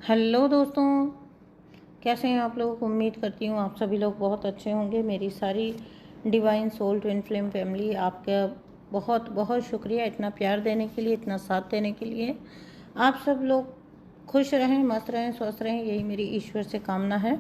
Hello दोस्तों, कैसे हैं आप लोग। उम्मीद करती हूँ आप सभी लोग बहुत अच्छे होंगे। मेरी सारी divine soul twin flame family, आपका बहुत बहुत शुक्रिया इतना प्यार देने के लिए, इतना साथ देने के लिए। आप सब लोग खुश रहें, मस्त रहें, स्वस्थ रहें, यही मेरी ईश्वर से कामना है।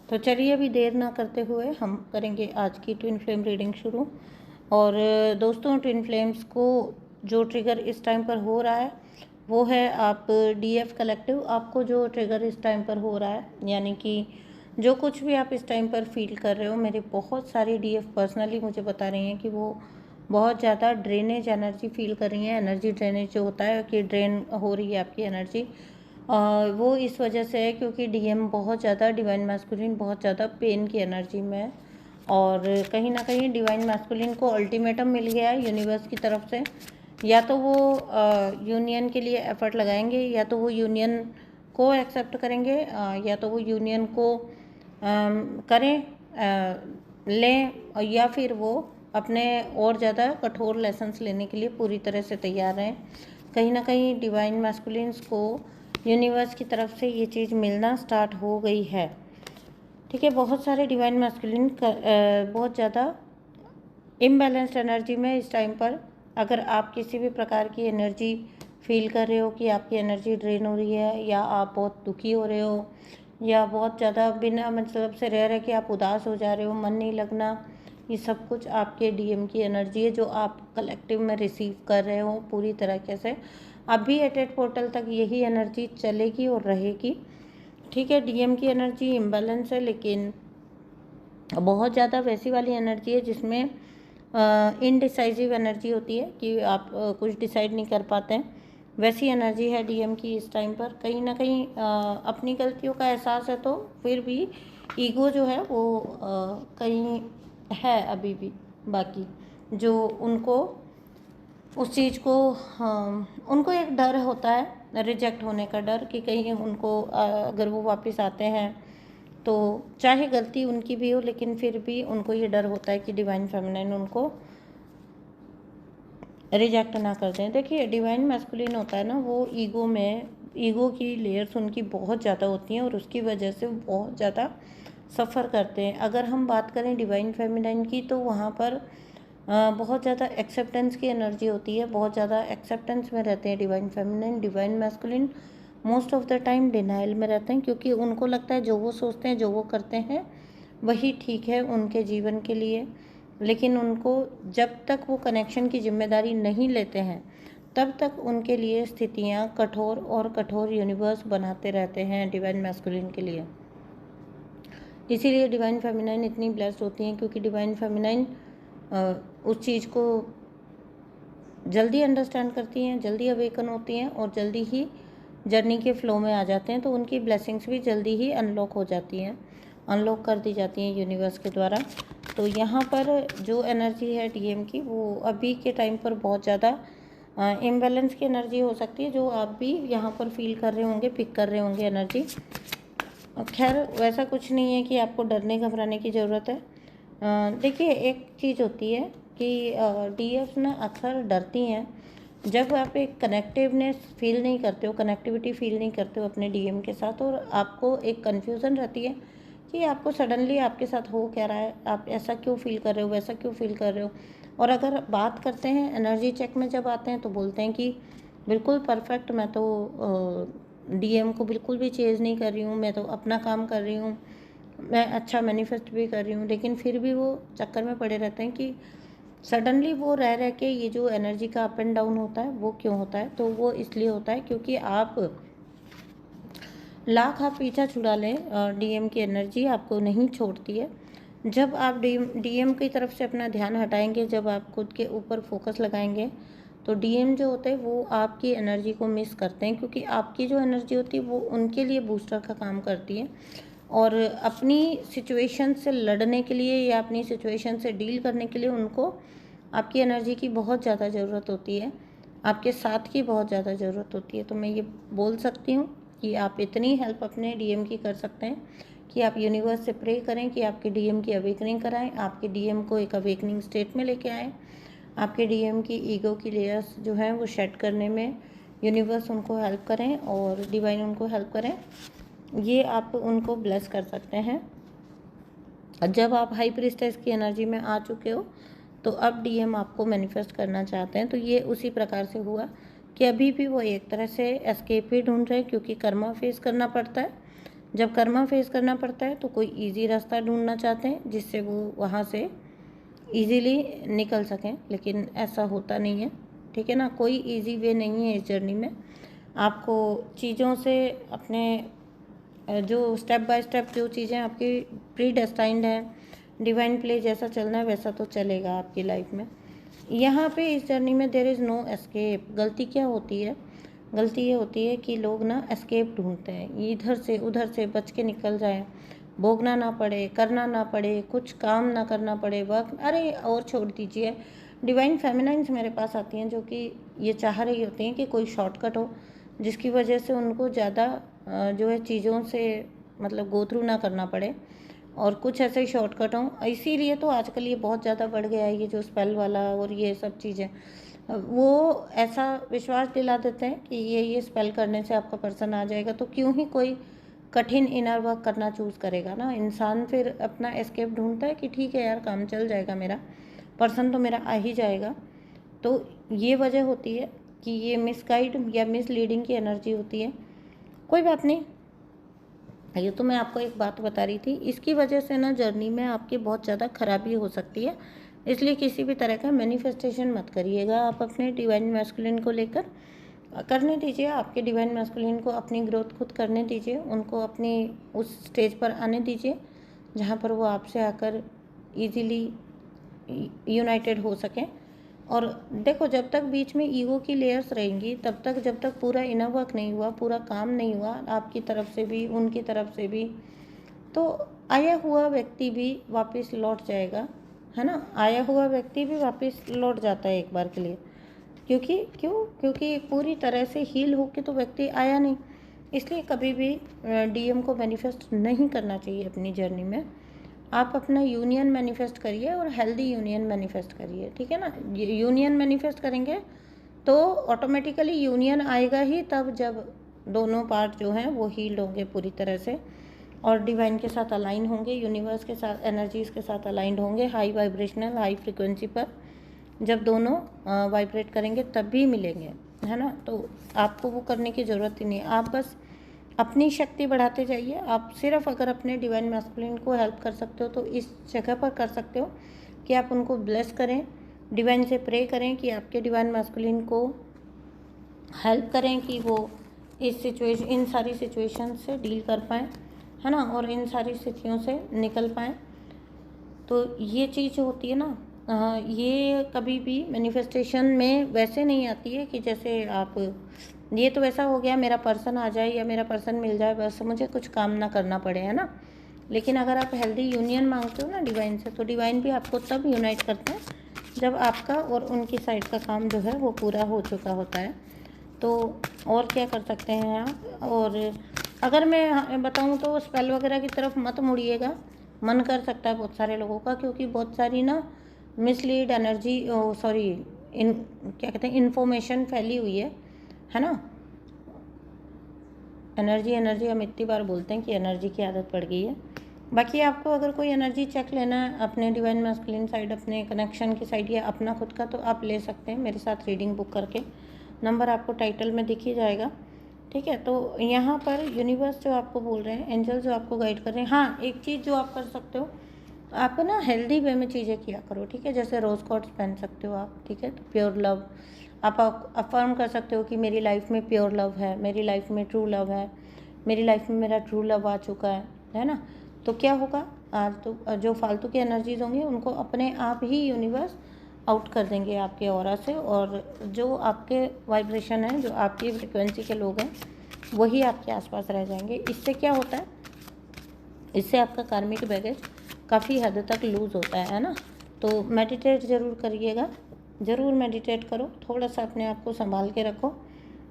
तो चलिए अभी देर ना करते हुए हम करेंगे आज की ट्विन फ्लेम रीडिंग शुरू। और दोस्तों, ट्विन फ्लेम्स को जो ट्रिगर इस टाइम पर हो रहा है वो है आप डीएफ कलेक्टिव। आपको जो ट्रिगर इस टाइम पर हो रहा है, यानी कि जो कुछ भी आप इस टाइम पर फील कर रहे हो, मेरे बहुत सारी डीएफ पर्सनली मुझे बता रही हैं कि वो बहुत ज़्यादा ड्रेनेज एनर्जी फील कर रही हैं। एनर्जी ड्रेनेज जो होता है कि ड्रेन हो रही है आपकी एनर्जी, वो इस वजह से है क्योंकि डीएम बहुत ज़्यादा, डिवाइन मैस्कुलिन बहुत ज़्यादा पेन की एनर्जी में है। और कहीं ना कहीं डिवाइन मैस्कुलिन को अल्टीमेटम मिल गया है यूनिवर्स की तरफ से। या तो वो यूनियन के लिए एफर्ट लगाएंगे, या तो वो यूनियन को एक्सेप्ट करेंगे, या तो वो यूनियन को करें, लें, या फिर वो अपने और ज़्यादा कठोर लेसन्स लेने के लिए पूरी तरह से तैयार हैं। कहीं ना कहीं डिवाइन मैस्कुलिन्स को यूनिवर्स की तरफ से ये चीज़ मिलना स्टार्ट हो गई है। ठीक है, बहुत सारे डिवाइन मैस्कुलिन बहुत ज़्यादा इम्बैलेंस्ड एनर्जी में इस टाइम पर। अगर आप किसी भी प्रकार की एनर्जी फील कर रहे हो कि आपकी एनर्जी ड्रेन हो रही है, या आप बहुत दुखी हो रहे हो, या बहुत ज़्यादा बिना मतलब से रह रहे कि आप उदास हो जा रहे हो, मन नहीं लगना, ये सब कुछ आपके डीएम की एनर्जी है जो आप कलेक्टिव में रिसीव कर रहे हो पूरी तरीके से। अभी एटेट पोर्टल तक यही एनर्जी चलेगी और रहेगी। ठीक है, डीएम की एनर्जी इम्बैलेंस है, लेकिन बहुत ज़्यादा वैसी वाली एनर्जी है जिसमें इनडिसाइसिव एनर्जी होती है कि आप कुछ डिसाइड नहीं कर पाते हैं। वैसी एनर्जी है डीएम की इस टाइम पर। कहीं ना कहीं अपनी गलतियों का एहसास है, तो फिर भी ईगो जो है वो कहीं है अभी भी बाकी, जो उनको उस चीज़ को, उनको एक डर होता है रिजेक्ट होने का डर, कि कहीं उनको अगर वो वापस आते हैं तो चाहे गलती उनकी भी हो, लेकिन फिर भी उनको ये डर होता है कि डिवाइन फेमिनाइन उनको रिजेक्ट ना कर दें। देखिए, डिवाइन मैस्कुलिन होता है ना, वो ईगो की लेयर्स उनकी बहुत ज़्यादा होती हैं और उसकी वजह से वो बहुत ज़्यादा सफ़र करते हैं। अगर हम बात करें डिवाइन फेमिनाइन की, तो वहाँ पर बहुत ज़्यादा एक्सेप्टेंस की एनर्जी होती है, बहुत ज़्यादा एक्सेप्टेंस में रहते हैं divine feminine. Divine masculine most of the time denial में रहते हैं, क्योंकि उनको लगता है जो वो सोचते हैं, जो वो करते हैं, वही ठीक है उनके जीवन के लिए। लेकिन उनको जब तक वो कनेक्शन की जिम्मेदारी नहीं लेते हैं, तब तक उनके लिए स्थितियाँ कठोर और कठोर यूनिवर्स बनाते रहते हैं डिवाइन मैस्कुलिन के लिए। इसीलिए डिवाइन फेमिनाइन इतनी ब्लेस्ड होती हैं, क्योंकि डिवाइन फेमिनाइन उस चीज़ को जल्दी अंडरस्टैंड करती हैं, जल्दी अवेकन होती हैं और जल्दी ही जर्नी के फ्लो में आ जाते हैं। तो उनकी ब्लेसिंग्स भी जल्दी ही अनलॉक हो जाती हैं, अनलॉक कर दी जाती हैं यूनिवर्स के द्वारा। तो यहाँ पर जो एनर्जी है डीएम की, वो अभी के टाइम पर बहुत ज़्यादा इम्बैलेंस की एनर्जी हो सकती है, जो आप भी यहाँ पर फील कर रहे होंगे, पिक कर रहे होंगे एनर्जी। खैर, वैसा कुछ नहीं है कि आपको डरने घबराने की ज़रूरत है। देखिए, एक चीज़ होती है कि डीएफ ना अक्सर डरती हैं जब आप एक कनेक्टिवनेस फील नहीं करते हो, कनेक्टिविटी फील नहीं करते हो अपने डीएम के साथ, और आपको एक कन्फ्यूज़न रहती है कि आपको सडनली आपके साथ हो क्या रहा है, आप ऐसा क्यों फील कर रहे हो, वैसा क्यों फील कर रहे हो। और अगर बात करते हैं एनर्जी चेक में, जब आते हैं तो बोलते हैं कि बिल्कुल परफेक्ट, मैं तो डीएम को बिल्कुल भी चेज़ नहीं कर रही हूँ, मैं तो अपना काम कर रही हूँ, मैं अच्छा मैनिफेस्ट भी कर रही हूँ। लेकिन फिर भी वो चक्कर में पड़े रहते हैं कि सडनली वो रह रह के ये जो एनर्जी का अप एंड डाउन होता है वो क्यों होता है। तो वो इसलिए होता है क्योंकि आप लाख आप पीछा छुड़ा लें, डीएम की एनर्जी आपको नहीं छोड़ती है। जब आप डीएम की तरफ से अपना ध्यान हटाएंगे, जब आप खुद के ऊपर फोकस लगाएंगे, तो डीएम जो होते हैं वो आपकी एनर्जी को मिस करते हैं, क्योंकि आपकी जो एनर्जी होती है वो उनके लिए बूस्टर का काम करती है। और अपनी सिचुएशन से लड़ने के लिए या अपनी सिचुएशन से डील करने के लिए उनको आपकी एनर्जी की बहुत ज़्यादा ज़रूरत होती है, आपके साथ की बहुत ज़्यादा ज़रूरत होती है। तो मैं ये बोल सकती हूँ कि आप इतनी हेल्प अपने डीएम की कर सकते हैं कि आप यूनिवर्स से प्रे करें कि आपके डीएम की अवेकनिंग कराएं, आपके डीएम को एक अवेकनिंग स्टेट में लेके आएँ, आपके डीएम की ईगो की लेयर्स जो हैं वो शेड करने में यूनिवर्स उनको हेल्प करें और डिवाइन उनको हेल्प करें, ये आप उनको ब्लेस कर सकते हैं। जब आप हाई प्रीस्टेस की एनर्जी में आ चुके हो तो अब डीएम आपको मैनिफेस्ट करना चाहते हैं। तो ये उसी प्रकार से हुआ कि अभी भी वो एक तरह से एस्केप ही ढूंढ रहे हैं, क्योंकि कर्मा फेस करना पड़ता है। जब कर्मा फेस करना पड़ता है तो कोई इजी रास्ता ढूंढना चाहते हैं जिससे वो वहाँ से इजीली निकल सकें, लेकिन ऐसा होता नहीं है, ठीक है ना। कोई इजी वे नहीं है इस जर्नी में। आपको चीज़ों से अपने जो स्टेप बाय स्टेप जो चीज़ें आपकी प्री डेस्टाइंड हैं, डिवाइन प्ले जैसा चलना है वैसा तो चलेगा आपकी लाइफ में। यहाँ पे इस जर्नी में देयर इज़ नो एस्केप। गलती क्या होती है? गलती ये होती है कि लोग ना एस्केप ढूंढते हैं, इधर से उधर से बच के निकल जाएं, भोगना ना पड़े, करना ना पड़े, कुछ काम ना करना पड़े, वर्क, अरे और छोड़ दीजिए। डिवाइन फेमिनाइंस मेरे पास आती हैं जो कि ये चाह रही होती हैं कि कोई शॉर्टकट हो जिसकी वजह से उनको ज़्यादा जो है चीज़ों से मतलब गो थ्रू ना करना पड़े, और कुछ ऐसे ही शॉर्टकट हों। इसीलिए तो आजकल ये बहुत ज़्यादा बढ़ गया है, ये जो स्पेल वाला और ये सब चीज़ें, वो ऐसा विश्वास दिला देते हैं कि ये स्पेल करने से आपका पर्सन आ जाएगा। तो क्यों ही कोई कठिन इनर वर्क करना चूज़ करेगा ना। इंसान फिर अपना एस्केप ढूंढता है कि ठीक है यार, काम चल जाएगा, मेरा पर्सन तो मेरा आ ही जाएगा। तो ये वजह होती है कि ये मिसगाइड या मिसलीडिंग की एनर्जी होती है। कोई बात नहीं, ये तो मैं आपको एक बात बता रही थी। इसकी वजह से ना जर्नी में आपकी बहुत ज़्यादा खराबी हो सकती है, इसलिए किसी भी तरह का मैनिफेस्टेशन मत करिएगा आप अपने डिवाइन मैस्कुलिन को लेकर। करने दीजिए, आपके डिवाइन मैस्कुलिन को अपनी ग्रोथ खुद करने दीजिए, उनको अपनी उस स्टेज पर आने दीजिए जहाँ पर वो आपसे आकर इजीली यूनाइटेड हो सकें। और देखो, जब तक बीच में ईगो की लेयर्स रहेंगी तब तक, जब तक पूरा इनर वर्क नहीं हुआ, पूरा काम नहीं हुआ आपकी तरफ से भी उनकी तरफ से भी, तो आया हुआ व्यक्ति भी वापस लौट जाएगा, है ना। आया हुआ व्यक्ति भी वापस लौट जाता है एक बार के लिए, क्योंकि पूरी तरह से हील होके तो व्यक्ति आया नहीं। इसलिए कभी भी डीएम को मैनिफेस्ट नहीं करना चाहिए अपनी जर्नी में। आप अपना यूनियन मैनिफेस्ट करिए और हेल्दी यूनियन मैनिफेस्ट करिए, ठीक है ना। यूनियन मैनिफेस्ट करेंगे तो ऑटोमेटिकली यूनियन आएगा ही तब जब दोनों पार्ट जो हैं वो हील्ड होंगे पूरी तरह से और डिवाइन के साथ अलाइन होंगे, यूनिवर्स के साथ एनर्जीज़ के साथ अलाइंड होंगे, हाई वाइब्रेशनल हाई फ्रिक्वेंसी पर जब दोनों वाइब्रेट करेंगे तब भी मिलेंगे, है ना। तो आपको वो करने की ज़रूरत ही नहीं, आप बस अपनी शक्ति बढ़ाते जाइए। आप सिर्फ अगर अपने डिवाइन मैस्कुलिन को हेल्प कर सकते हो तो इस जगह पर कर सकते हो कि आप उनको ब्लेस करें, डिवाइन से प्रे करें कि आपके डिवाइन मैस्कुलिन को हेल्प करें कि वो इन सारी सिचुएशन से डील कर पाएँ, है ना, और इन सारी स्थितियों से निकल पाएँ। तो ये चीज़ होती है ना, ये कभी भी मैनिफेस्टेशन में वैसे नहीं आती है कि जैसे आप, ये तो वैसा हो गया मेरा पर्सन आ जाए या मेरा पर्सन मिल जाए, बस मुझे कुछ काम ना करना पड़े, है ना। लेकिन अगर आप हेल्दी यूनियन मांगते हो ना डिवाइन से, तो डिवाइन भी आपको तब यूनाइट करते हैं जब आपका और उनकी साइड का काम जो है वो पूरा हो चुका होता है। तो और क्या कर सकते हैं आप। और अगर मैं बताऊँ तो स्पेल वगैरह की तरफ मत मुड़िएगा, मन कर सकता है बहुत सारे लोगों का, क्योंकि बहुत सारी ना मिसलीड एनर्जी, क्या कहते हैं, इन्फॉर्मेशन फैली हुई है ना। एनर्जी हम इतनी बार बोलते हैं कि एनर्जी की आदत पड़ गई है। बाकी आपको अगर कोई एनर्जी चेक लेना है अपने डिवाइन मैस्कुलिन साइड, अपने कनेक्शन की साइड या अपना खुद का, तो आप ले सकते हैं मेरे साथ रीडिंग बुक करके। नंबर आपको टाइटल में दिख ही जाएगा, ठीक है। तो यहाँ पर यूनिवर्स जो आपको बोल रहे हैं, एंजल जो आपको गाइड कर रहे हैं, हाँ एक चीज़ जो आप कर सकते हो, आप ना हेल्दी वे में चीज़ें किया करो, ठीक है। जैसे रोज़ कॉर्ड्स पहन सकते हो आप, ठीक है। तो प्योर लव आप अफर्म कर सकते हो कि मेरी लाइफ में प्योर लव है, मेरी लाइफ में ट्रू लव है, मेरी लाइफ में मेरा ट्रू लव आ चुका है ना। तो क्या होगा, आज तो जो फालतू की एनर्जीज होंगी उनको अपने आप ही यूनिवर्स आउट कर देंगे आपके ऑरा से, और जो आपके वाइब्रेशन है, जो आपकी फ्रिक्वेंसी के लोग हैं, वही आपके आसपास रह जाएंगे। इससे क्या होता है, इससे आपका कार्मिक बैगेज काफ़ी हद तक लूज़ होता है ना। तो मेडिटेट ज़रूर करिएगा, ज़रूर मेडिटेट करो, थोड़ा सा अपने आप को संभाल के रखो,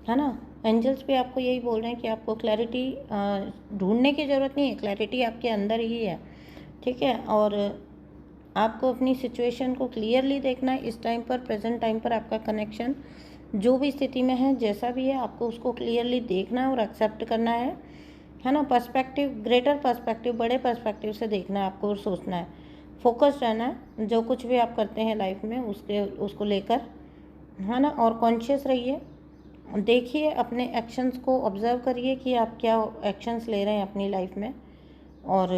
है ना। एंजल्स भी आपको यही बोल रहे हैं कि आपको क्लैरिटी ढूंढने की ज़रूरत नहीं है, क्लैरिटी आपके अंदर ही है, ठीक है। और आपको अपनी सिचुएशन को क्लियरली देखना है। इस टाइम पर, प्रेजेंट टाइम पर आपका कनेक्शन जो भी स्थिति में है, जैसा भी है, आपको उसको क्लियरली देखना है और एक्सेप्ट करना है ना। पर्सपेक्टिव, ग्रेटर पर्सपेक्टिव, बड़े पर्सपेक्टिव से देखना है आपको और सोचना है, फोकस रहना है जो कुछ भी आप करते हैं लाइफ में उसको लेकर, है ना। और कॉन्शियस रहिए, देखिए अपने एक्शंस को, ऑब्जर्व करिए कि आप क्या एक्शंस ले रहे हैं अपनी लाइफ में, और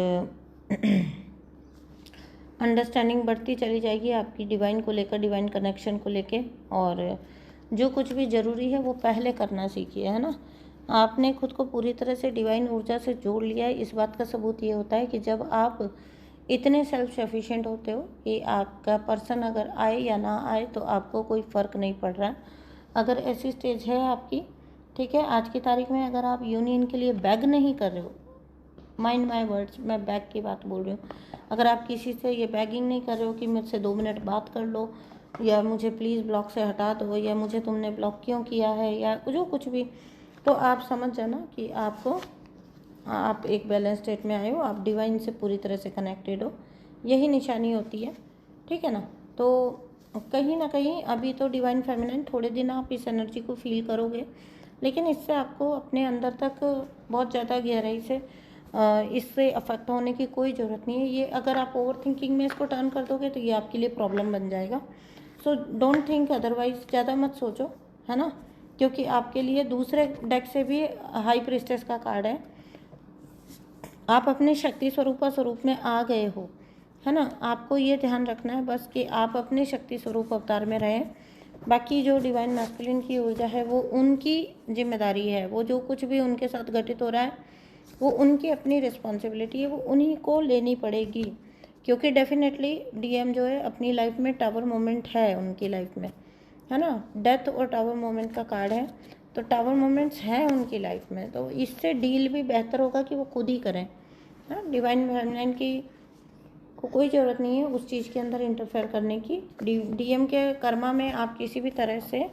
अंडरस्टैंडिंग बढ़ती चली जाएगी आपकी डिवाइन को लेकर, डिवाइन कनेक्शन को लेकर। और जो कुछ भी ज़रूरी है वो पहले करना सीखिए, है ना। आपने खुद को पूरी तरह से डिवाइन ऊर्जा से जोड़ लिया है। इस बात का सबूत ये होता है कि जब आप इतने सेल्फ सफिशिएंट होते हो कि आपका पर्सन अगर आए या ना आए तो आपको कोई फ़र्क नहीं पड़ रहा है। अगर ऐसी स्टेज है आपकी, ठीक है, आज की तारीख में अगर आप यूनियन के लिए बैग नहीं कर रहे हो, माइंड माई वर्ड्स, मैं बैग की बात बोल रही हूँ, अगर आप किसी से ये बैगिंग नहीं कर रहे हो कि मुझसे 2 मिनट बात कर लो, या मुझे प्लीज़ ब्लॉक से हटा दो, या मुझे तुमने ब्लॉक क्यों किया है, या जो कुछ भी, तो आप समझ जाना कि आप एक बैलेंस स्टेट में आए हो, आप डिवाइन से पूरी तरह से कनेक्टेड हो। यही निशानी होती है, ठीक है ना। तो कहीं ना कहीं अभी तो डिवाइन फेमिनिन, थोड़े दिन आप इस एनर्जी को फील करोगे, लेकिन इससे आपको अपने अंदर तक बहुत ज़्यादा गहराई से इससे अफेक्ट होने की कोई ज़रूरत नहीं है। ये अगर आप ओवर थिंकिंग में इसको टर्न कर दोगे तो ये आपके लिए प्रॉब्लम बन जाएगा। सो डोंट थिंक अदरवाइज, ज़्यादा मत सोचो, है ना, क्योंकि आपके लिए दूसरे डेक से भी हाई प्रिस्टेस का कार्ड है। आप अपने शक्ति स्वरूप में आ गए हो, है ना। आपको ये ध्यान रखना है बस कि आप अपने शक्ति स्वरूप अवतार में रहें। बाकी जो डिवाइन मैस्कुलिन की ऊर्जा है वो उनकी जिम्मेदारी है, वो जो कुछ भी उनके साथ घटित हो रहा है वो उनकी अपनी रिस्पॉन्सिबिलिटी है, वो उन्हीं को लेनी पड़ेगी। क्योंकि डेफिनेटली डीएम जो है अपनी लाइफ में टावर मोमेंट है उनकी लाइफ में, है ना। डेथ और टावर मोमेंट का कार्ड है, तो टावर मोमेंट्स हैं उनकी लाइफ में, तो इससे डील भी बेहतर होगा कि वो खुद ही करें। हाँ, डिवाइन फेमिनिन की को कोई ज़रूरत नहीं है उस चीज़ के अंदर इंटरफेयर करने की। डीएम के कर्मा में आप किसी भी तरह से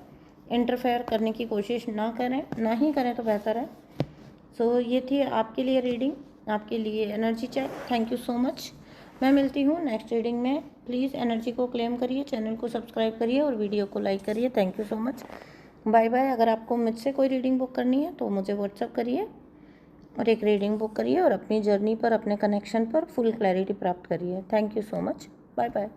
इंटरफेयर करने की कोशिश ना करें, ना ही करें तो बेहतर है। सो ये थी आपके लिए रीडिंग, आपके लिए energy check. Thank you so much. मैं मिलती हूँ नेक्स्ट रीडिंग में। प्लीज़ एनर्जी को क्लेम करिए, चैनल को सब्सक्राइब करिए और वीडियो को लाइक करिए। Thank you so much, bye bye. अगर आपको मुझसे कोई रीडिंग बुक करनी है तो मुझे व्हाट्सअप करिए और एक रीडिंग बुक करिए और अपनी जर्नी पर, अपने कनेक्शन पर फुल क्लैरिटी प्राप्त करिए। Thank you so much, bye bye.